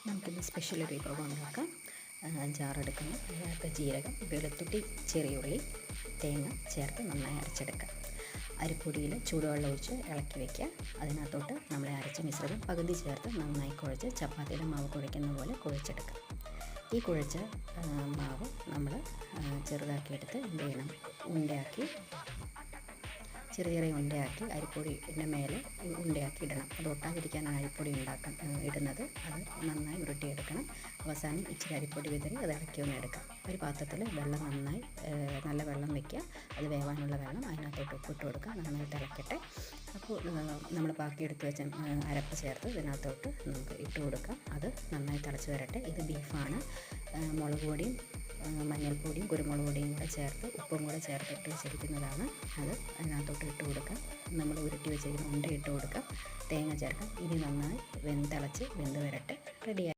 നമുക്കിന്ന് സ്പെഷ്യൽ ഒരു വിഭവം ഉണ്ടാക്കാം. ജാറെടുക്കണം, അതിനകത്ത് ജീരകം, വെളുത്തുള്ളി, ചെറിയ ഉള്ളി, തേങ്ങ ചേർത്ത് നന്നായി അരച്ചെടുക്കാം. അരിപ്പൊടിയിൽ ചൂടുവെള്ളം ഒഴിച്ച് ഇളക്കി വയ്ക്കുക. അതിനകത്തോട്ട് നമ്മൾ അരച്ച മിശ്രിതം പകുതി ചേർത്ത് നന്നായി കുഴച്ച് ചപ്പാത്തിയുടെ മാവ് കുഴയ്ക്കുന്ന പോലെ കുഴച്ചെടുക്കാം. ഈ കുഴച്ച മാവ് നമ്മൾ ചെറുതാക്കിയെടുത്ത് എന്ത് ചെയ്യണം, ഉണ്ടയാക്കി ചെറിയ ചെറിയ ഉണ്ടയാക്കി അരിപ്പൊടിയുടെ മേലെ ഉണ്ടയാക്കി ഇടണം. അത് ഒട്ടാതിരിക്കാനാണ് അരിപ്പൊടി ഇടുന്നത്. അത് നന്നായി ഉരുട്ടിയെടുക്കണം. അവസാനം ഇച്ചിരി അരിപ്പൊടി വിതറി അത് ഇളക്കി ഒന്ന് എടുക്കാം. ഒരു പാത്രത്തിൽ വെള്ളം നല്ല വെള്ളം വയ്ക്കുക. അത് വേവാനുള്ള വെള്ളം അതിനകത്തോട്ട് ഉപ്പിട്ട് കൊടുക്കുക. നന്നായി തിളക്കട്ടെ. അപ്പോൾ നമ്മൾ ബാക്കി എടുത്ത് വെച്ച അരപ്പ് ചേർത്ത് ഇതിനകത്തോട്ട് നമുക്ക് ഇട്ട് കൊടുക്കാം. അത് നന്നായി തിളച്ച് വരട്ടെ. ഇത് ബീഫാണ്. മുളക് പൊടിയും മഞ്ഞൾപ്പൊടിയും കുരുമുളക് പൊടിയും കൂടെ ചേർത്ത് ഉപ്പും കൂടെ ചേർത്തിട്ട് വെച്ചിരിക്കുന്നതാണ്. അത് അതിനകത്തോട്ട് ഇട്ട് കൊടുക്കാം. നമ്മൾ ഉരുട്ടി വെച്ചിരിക്കുന്ന ഉണ്ട ഇട്ട് കൊടുക്കാം. തേങ്ങ ചേർക്കാം. ഇനി നന്നായി തിളച്ച് വെന്ത് വരട്ടെ. റെഡിയായി.